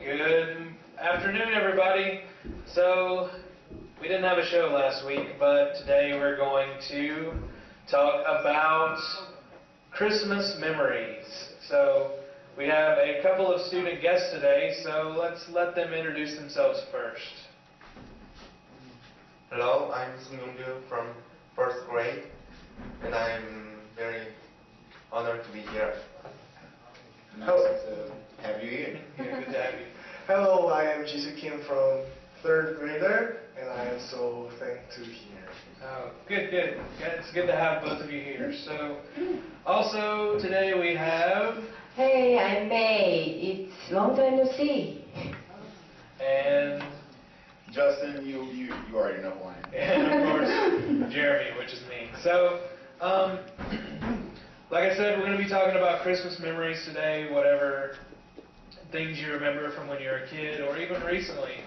Good afternoon, everybody. So, we didn't have a show last week, but today we're going to talk about Christmas memories. So, we have a couple of student guests today, so let's let them introduce themselves first. Hello, I'm Sung from first grade, and I'm very honored to be here. Nice to have you here. Good to have you. Hello, I am Jisoo Kim from third grader, and I am so thankful to be here. Oh, good. It's good to have both of you here. So, also today we have... Hey, I'm May. It's long time no see. And... Justin, you already know who I am. And of course, Jeremy, which is me. So, like I said, we're going to be talking about Christmas memories today, whatever things you remember from when you were a kid or even recently,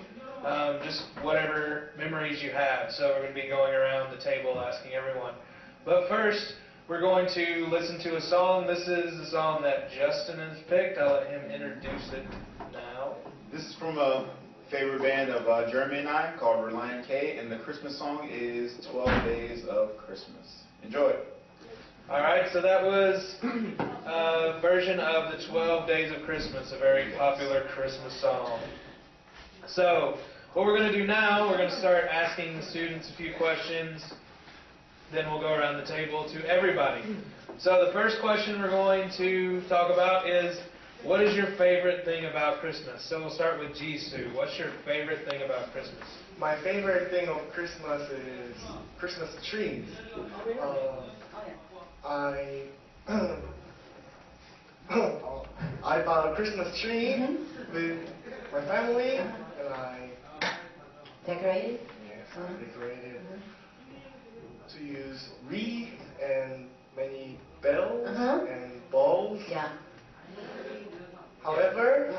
just whatever memories you have. So we're going to be going around the table asking everyone. But first, we're going to listen to a song. This is the song that Justin has picked. I'll let him introduce it now. This is from a favorite band of Jeremy and I called Reliant K, and the Christmas song is 12 Days of Christmas. Enjoy. Alright, so that was a version of the 12 Days of Christmas, a very popular Christmas song. So, what we're going to do now, we're going to start asking the students a few questions, then we'll go around the table to everybody. So the first question we're going to talk about is, what is your favorite thing about Christmas? So we'll start with Jisoo. What's your favorite thing about Christmas? My favorite thing of Christmas is Christmas trees. I bought a Christmas tree with my family, and I Decorated? decorated to use wreath and many bells and balls. Yeah. However,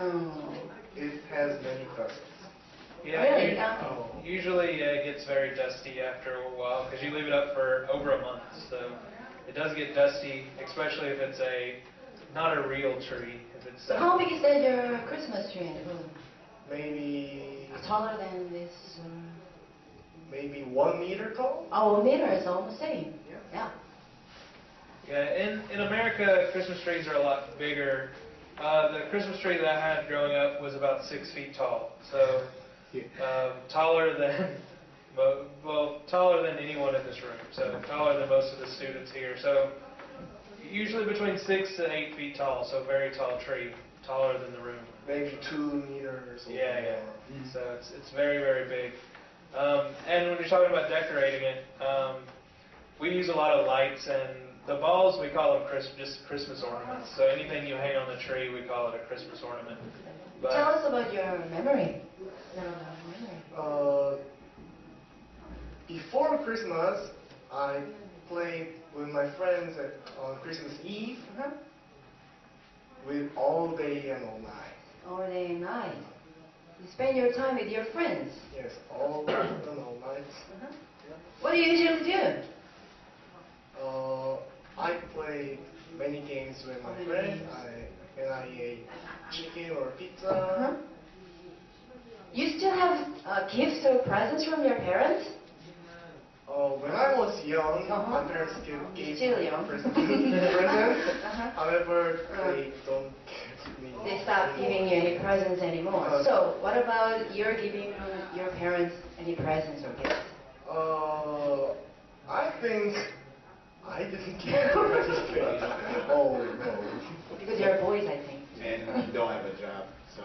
it has many presents. Yeah, Really? usually it gets very dusty after a while because you leave it up for over a month. So it does get dusty, especially if it's not a real tree. If it's So how big is that your Christmas tree in the room? Maybe Taller than this? maybe 1 meter tall. Oh, a meter is almost same. Yeah. Yeah, in America, Christmas trees are a lot bigger. The Christmas tree that I had growing up was about 6 feet tall. So taller than taller than anyone in this room. So taller than most of the students here. So usually between 6 to 8 feet tall. So very tall tree, taller than the room. Maybe 2 meters. Or Yeah. more. So it's very, very big. And when you're talking about decorating it, we use a lot of lights, and the balls, we call them just Christmas ornaments. So anything you hang on the tree, we call it a Christmas ornament. But Tell us about your memory. Before Christmas, I played with my friends on Christmas Eve with all day and all night. All day and night. You spend your time with your friends. Yes, all day and all night. What do you usually do? I played many games with my friends, and I ate chicken or pizza. You still have gifts or presents from your parents? When I was young, my parents gave Still me young. presents. However, they don't give me. They stopped giving you any presents anymore. So, what about you're giving your parents any presents or gifts? I think I didn't give anything. Oh no. Because you're boys, I think. And you don't have a job, so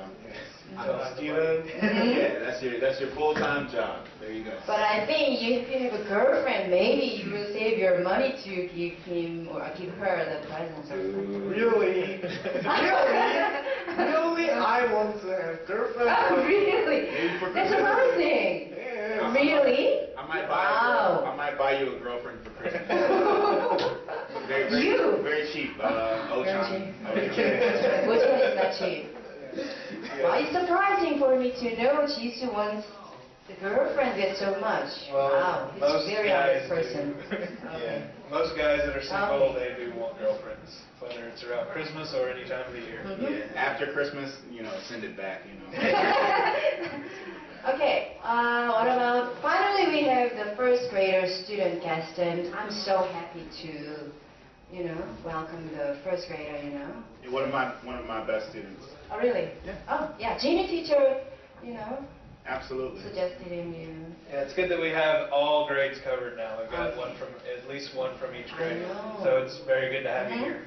I'm a student. yeah, that's your full-time job. There you go. But I think if you have a girlfriend, maybe you will save your money to give him or give her the presents or something. Really? Really? I want to have girlfriend. Oh, really? That's surprising. Yeah. Really? I might Wow. buy you a girlfriend for Christmas. You? Very cheap. Very Ochan. cheap. Which one is not cheap? Well, it's surprising for me to know Jisoo wants The girlfriend gets so much. Well, Wow, he's a most very guys honest person. do. Okay. Most guys that are single, Okay. they do want girlfriends, whether it's around Christmas or any time of the year. Mhm. Yeah, after Christmas, send it back, Okay, what about, finally we have the first grader student guest, and I'm so happy to, welcome the first grader, One of my best students. Oh, really? Yeah. Oh, yeah, Genie teacher, Absolutely. suggested him, Yeah, it's good that we have all grades covered now. We've got Okay. at least one from each grade. know. So it's very good to have you here.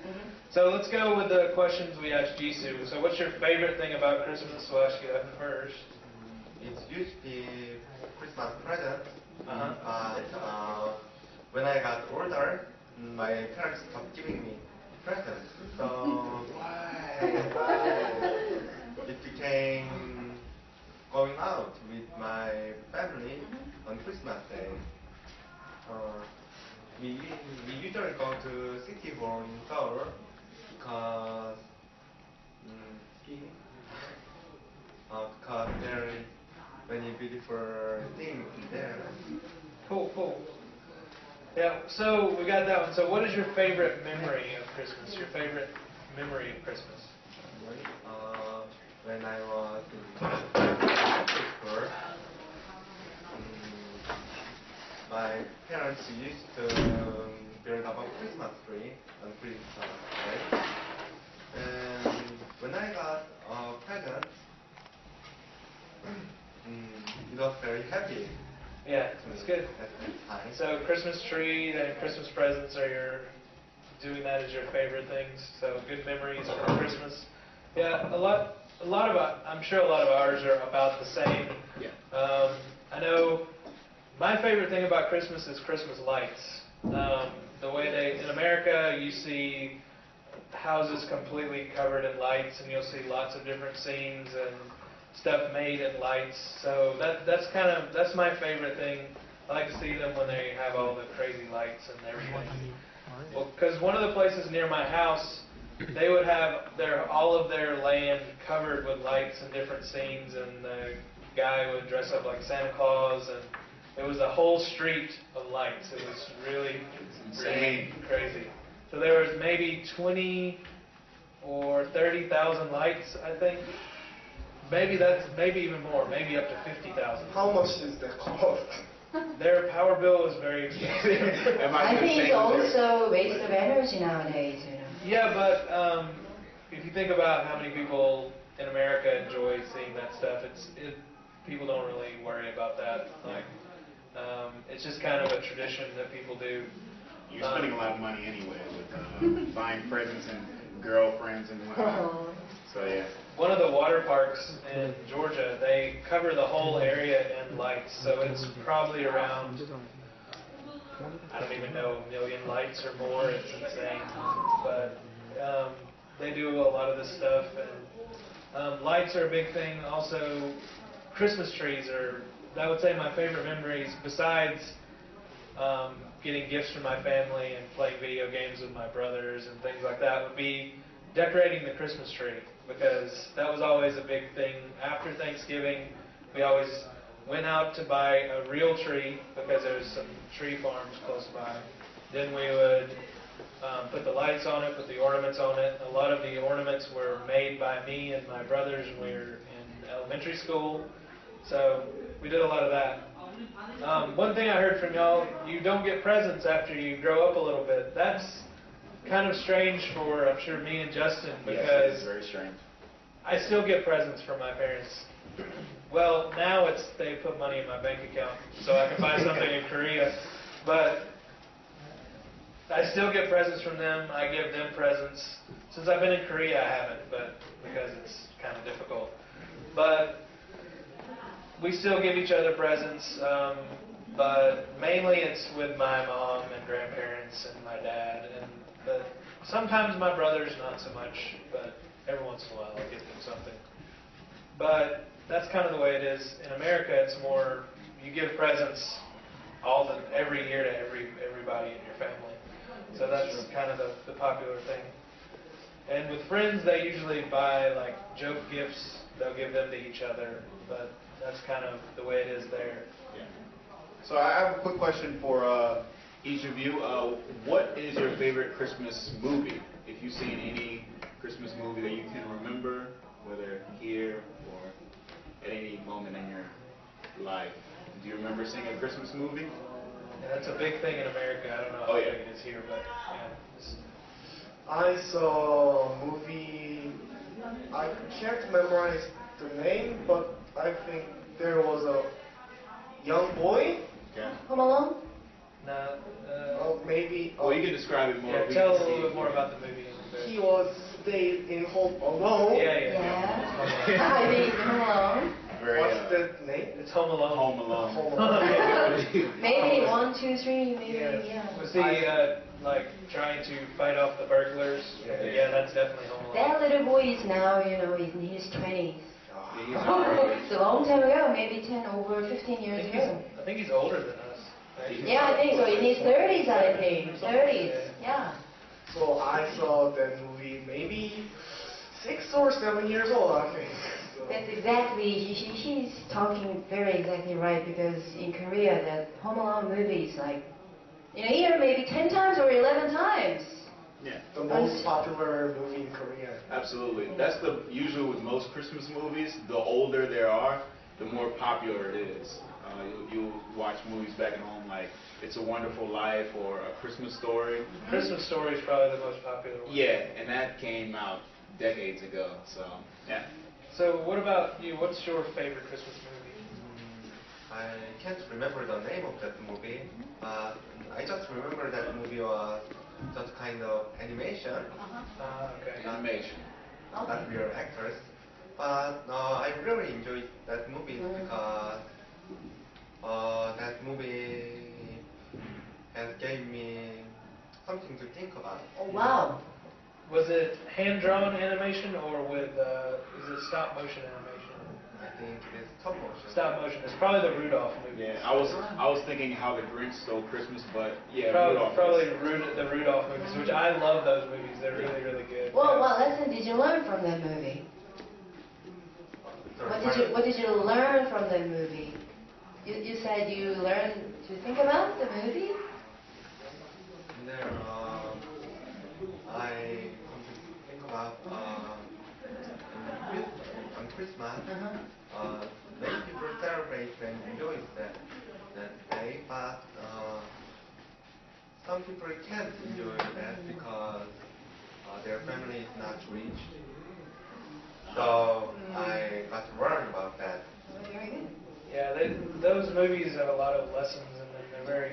So let's go with the questions we asked Jisoo. So what's your favorite thing about Christmas? We'll ask you that first. It's usually Christmas present. Uh-huh. But when I got older, my parents stopped giving me presents. So it became going out with my family on Christmas Day. We usually go to City Hall in Seoul because there is many beautiful things there. Cool. Yeah, so we got that one. So what is your favorite memory of Christmas? Your favorite memory of Christmas? When I was in elementary school, my parents used to build up a Christmas tree on Christmas Day. And when I got a present, it was very happy. Yeah, that's good. At that time. So Christmas tree and Christmas presents doing that is your favorite things. So good memories from Christmas. Yeah, I'm sure a lot of ours are about the same. Yeah. I know my favorite thing about Christmas is Christmas lights. The way in America, you see houses completely covered in lights, and you'll see lots of different scenes and stuff made in lights. So that's my favorite thing. I like to see them when they have all the crazy lights and everything. Well, because one of the places near my house, they would have all of their land covered with lights and different scenes, and the guy would dress up like Santa Claus, and it was a whole street of lights. It was really crazy. So there was maybe 20 or 30,000 lights, I think. Maybe even more, maybe up to 50,000. How much is the cost? Their power bill is very expensive. I think it's also a waste of energy nowadays, Yeah, but if you think about how many people in America enjoy seeing that stuff, people don't really worry about that. It's just kind of a tradition that people do. You're spending a lot of money anyway with buying presents and girlfriends and whatnot. So yeah. One of the water parks in Georgia, they cover the whole area in lights, so it's probably around, I don't even know, 1 million lights or more. It's insane. But they do a lot of this stuff, and lights are a big thing. Also, Christmas trees are, I would say, my favorite memories, besides getting gifts from my family and playing video games with my brothers and things like that, would be decorating the Christmas tree, because that was always a big thing. After Thanksgiving, we always went out to buy a real tree, because there's some tree farms close by. Then we would put the lights on it, put the ornaments on it. A lot of the ornaments were made by me and my brothers when we were in elementary school. So we did a lot of that. One thing I heard from y'all, you don't get presents after you grow up a little bit. That's kind of strange for, I'm sure, me and Justin, because yes, it's very strange. I still get presents from my parents. Well, now they put money in my bank account so I can buy something in Korea. But I still get presents from them. I give them presents. Since I've been in Korea, I haven't, but because it's kind of difficult. But we still give each other presents, but mainly it's with my mom and grandparents and my dad. But sometimes my brothers, not so much, but every once in a while I'll give them something. But that's kind of the way it is. In America, it's more, you give presents every year to everybody in your family. So that's kind of the popular thing. And with friends, they usually buy like joke gifts. They'll give them to each other, but that's kind of the way it is there. Yeah. So I have a quick question for each of you. What is your favorite Christmas movie? If you've seen any Christmas movie that you can remember, whether here or at any moment in your life. Do you remember seeing a Christmas movie? Yeah, that's a big thing in America. I don't know how big it is here, but yeah. I saw a movie, I can't memorize the name, but I think there was a young boy, Yeah. Home Alone? No, maybe. Well, you can describe it more. yeah, We tell can a little see bit more about the movie. He was stayed in home alone. Yeah. I mean, Home Alone. very, What's the name? It's Home Alone. Home Alone. Home Alone. Maybe 1, 2, 3, maybe, Yes. yeah. Was he like trying to fight off the burglars? Yeah, that's definitely Home Alone. That little boy is now, in his 20s. Yeah, It's a long time ago, maybe 10, over 15 years ago. I think he's older than us. Right? Yeah, I think so. In his 30s, I think. 30s, yeah. So I saw that movie maybe 6 or 7 years old, I think. So That's exactly, he's talking very exactly right, because in Korea, that Home Alone movie is like, in a year, maybe 10 times or 11 times. Yeah. the most popular movie in Korea. Absolutely. That's the usually with most Christmas movies. The older there are, the more popular it is. You'll watch movies back at home like It's a Wonderful Life or A Christmas Story. Christmas Story is probably the most popular one. Yeah, and that came out decades ago. So yeah. So what about you? What's your favorite Christmas movie? I can't remember the name of that movie, but I just remember that movie was just kind of animation, Okay. Animation. not real actors. But I really enjoyed that movie because that movie has gave me something to think about. Oh, wow. Was it hand-drawn animation or with, is it stop-motion animation? I think it is stop motion. Stop motion. It's probably the Rudolph movie. Yeah, I was thinking How the Grinch Stole Christmas, but yeah, Probably Rudolph. the Rudolph movies, which I love those movies. They're really, really good. Well, what lesson did you learn from that movie? Sorry, What did you learn from the movie? You said you learned to think about the movie? There, I come to think about on Christmas, many people celebrate and enjoy that day, but some people can't enjoy that because their family is not rich. So I got to learn about that. Oh, very good. Yeah, those movies have a lot of lessons in them. They're very,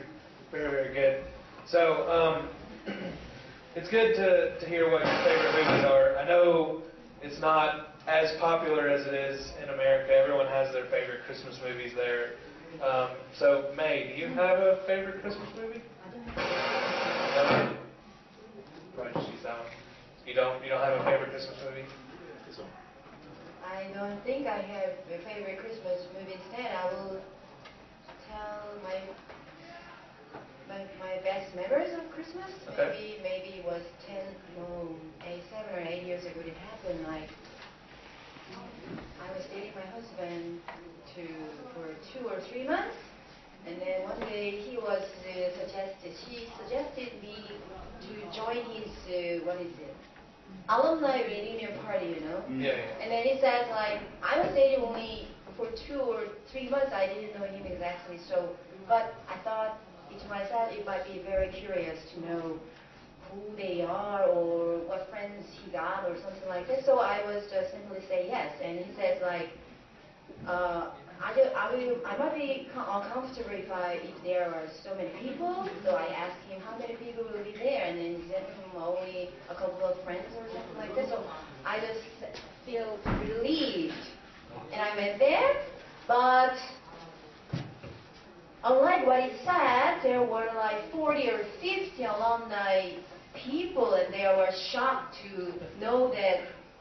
very, very good. So, it's good to hear what your favorite movies are. I know it's not as popular as it is in America. Everyone has their favorite Christmas movies there. So, May, do you have a favorite Christmas movie? No? Probably just use that one. You don't have a favorite Christmas movie? I don't think I have a favorite Christmas movie. Instead, I will tell my best memories of Christmas. Okay. Maybe it was 7 or 8 years ago it happened. Like, I was dating my husband for 2 or 3 months, and then one day he suggested me to join his alumni reunion party, Yeah. And then he said, like, I was dating only for 2 or 3 months. I didn't know him exactly, but I thought to myself it might be very curious to know who they are or what friends he got or something like that. So I was just simply say yes. And he said, like, I might be uncomfortable if there are so many people. So I asked him how many people will be there, and then he said only a couple of friends or something like that. So I just feel relieved, and I went there. But unlike what he said, there were like 40 or 50 alumni people, and they were shocked to know that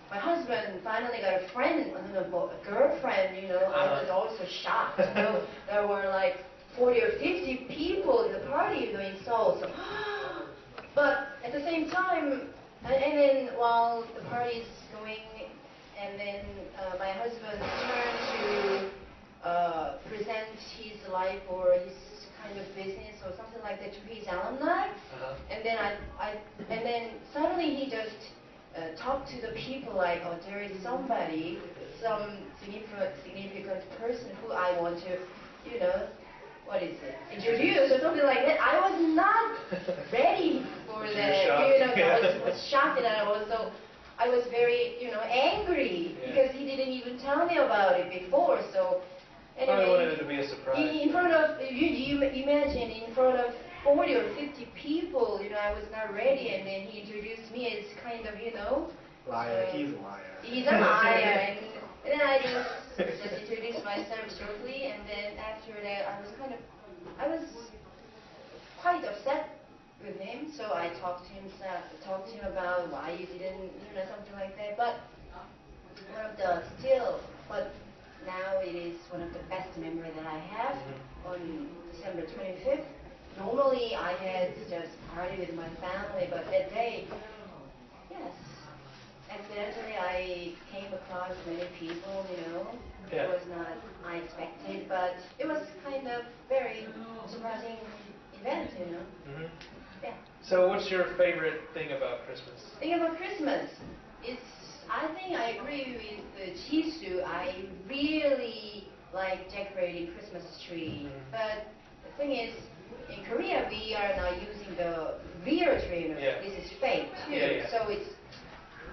my husband finally got a friend, a girlfriend, I was also shocked. There were like 40 or 50 people in the party, in Seoul. So, but at the same time, And then while the party is going, and then my husband turned to present his life or his kind of business or something like that to his alumni. And then suddenly he just talked to the people like, oh, there is somebody, some significant person who I want to, what is it, introduce or something like that. I was not ready for that. I was shocked, and I was very, angry because he didn't even tell me about it before. So anyway, I wanted it to be a surprise. In front of you imagine in front of 40 or 50 people, I was not ready, and then he introduced me as kind of, Liar, he's a liar. He's a liar, and then I just introduced myself shortly, and then after that I was quite upset with him, so I talked to him about why you didn't, something like that. But now it is one of the best memory that I have on December 25th. Normally I had just party with my family, but that day, yes, accidentally I came across many people, It was not unexpected, but it was kind of very surprising event, Yeah. So what's your favorite thing about Christmas? Thing about Christmas, I think I agree with Jisoo. I really like decorating Christmas tree. But the thing is, in Korea we are now using the real tree. This is fake too. So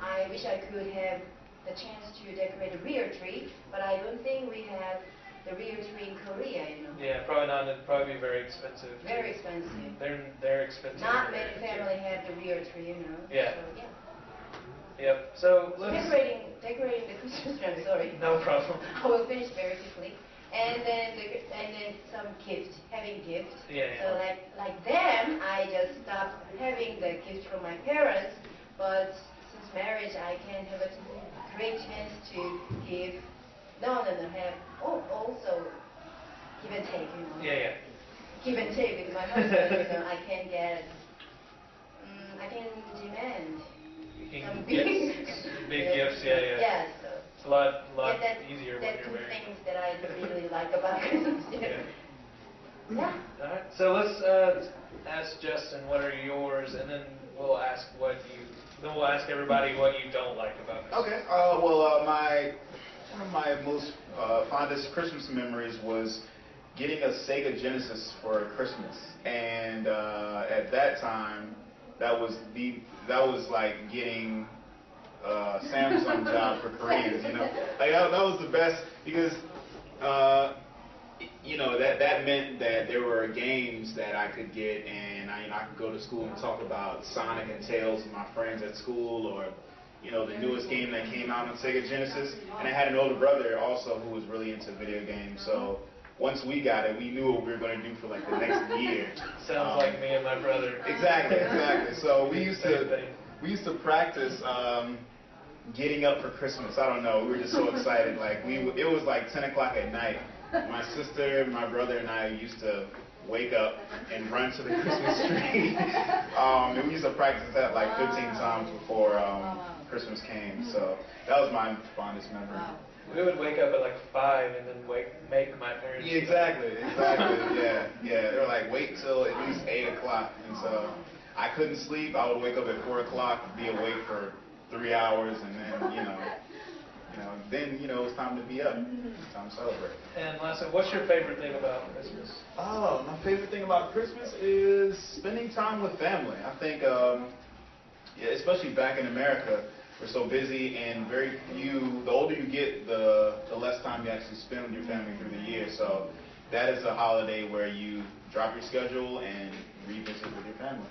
I wish I could have the chance to decorate a real tree, but I don't think we have the real tree in Korea. Yeah, probably not. It'd probably be very expensive. Very expensive. They're expensive. Not many families have the real tree, Yeah. So, yeah. Yep. So let's decorating the Christmas tree. I'm sorry. No problem. I will finish very quickly. And then some gifts, having gifts. Yeah. So like them, I just stopped having the gifts from my parents. But since marriage, I can have a great chance to give. Also give and take. Yeah. Give and take with my husband. I can get. I can demand. Some big gifts, yeah. Yeah, so it's a lot easier when that's you're two married. things that I really like about Christmas. Yeah. All right. So let's ask Justin what are yours, and then we'll ask everybody what you don't like about Christmas. Okay. Well, one of my most fondest Christmas memories was getting a Sega Genesis for Christmas, and at that time, that was like getting a Samsung job for Koreans. Like that was the best because that meant that there were games that I could get, and I could go to school and talk about Sonic and Tails with my friends at school, or the newest game that came out on Sega Genesis. And I had an older brother also who was really into video games, so once we got it, we knew what we were going to do for like the next year. Sounds like me and my brother. Exactly. So we used to practice getting up for Christmas. I don't know, we were just so excited. Like it was like 10 o'clock at night. My sister, my brother, and I used to wake up and run to the Christmas tree. And we used to practice that like 15 times before Christmas came. So that was my fondest memory. We would wake up at like 5 and then make my parents. Yeah, exactly. Yeah. They were like, wait till at least 8 o'clock. And so I couldn't sleep. I would wake up at 4 o'clock, be awake for 3 hours, and then, then it was time to be up. Time to celebrate. And lastly, what's your favorite thing about Christmas? Oh, my favorite thing about Christmas is spending time with family. I think, especially back in America, we're so busy, and very few. The older you get, the less time you actually spend with your family through the year. So that is a holiday where you drop your schedule and revisit with your family.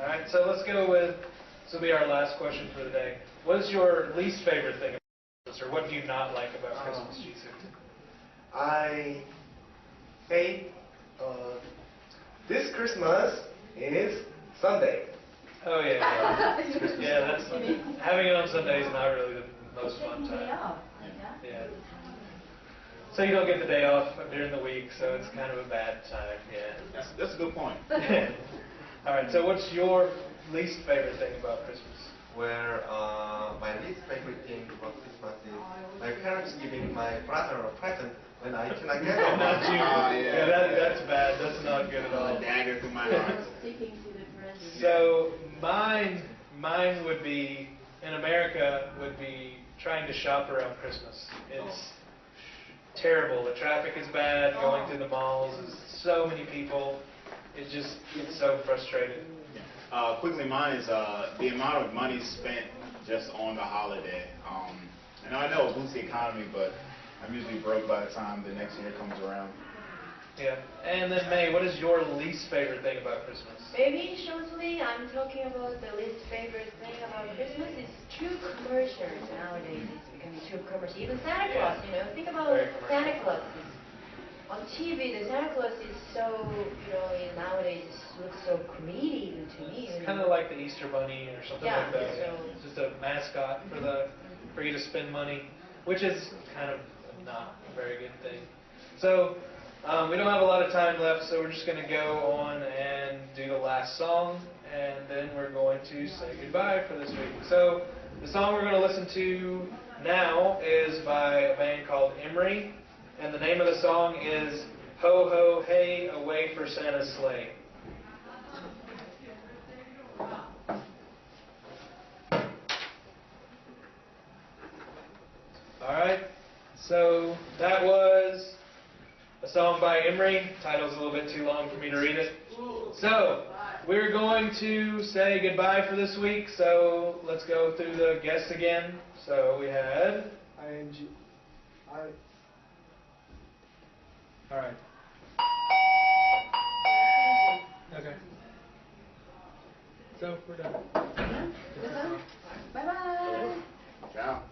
All right, so let's go with. This will be our last question for the day. What is your least favorite thing about Christmas, or what do you not like about Christmas, Jisoo? I hate this Christmas is Sunday. Oh yeah. That's having it on Sunday is not really the most fun time. Yeah. So you don't get the day off during the week, so it's kind of a bad time. Yeah. That's a good point. All right. So what's your least favorite thing about Christmas? where my least favorite thing about Christmas is my parents giving my brother a present when I cannot get one. Not you. yeah. That's bad. That's not good at all. Dagger through my heart. So mine would be, in America, would be trying to shop around Christmas. It's terrible. The traffic is bad. Going through the malls, so many people. It just gets so frustrating. Quickly, mine is the amount of money spent just on the holiday. And I know it boosts the economy, but I'm usually broke by the time the next year comes around. Yeah. And then May, what is your least favorite thing about Christmas? Maybe shortly, I'm talking about the least favorite thing about Christmas is too commercial nowadays. It's becoming too commercial. Even Santa Claus, you know, think about Very commercial. Santa Claus. On TV, the Santa Claus is so, nowadays it looks so greedy even to me. It's kind of like the Easter Bunny or something Yeah, like that. so- It's just a mascot for you to spend money, which is kind of not a very good thing. So we don't have a lot of time left, so we're just going to go on and do the last song, and then we're going to say goodbye for this week. So the song we're going to listen to now is by a band called Emery, and the name of the song is Ho Ho Hey Away for Santa's Sleigh. Alright, so that was a song by Emery. Title's a little bit too long for me to read it. So, we're going to say goodbye for this week, so let's go through the guests again. So we had... Alright. Okay. So, we're done. Bye-bye. Ciao.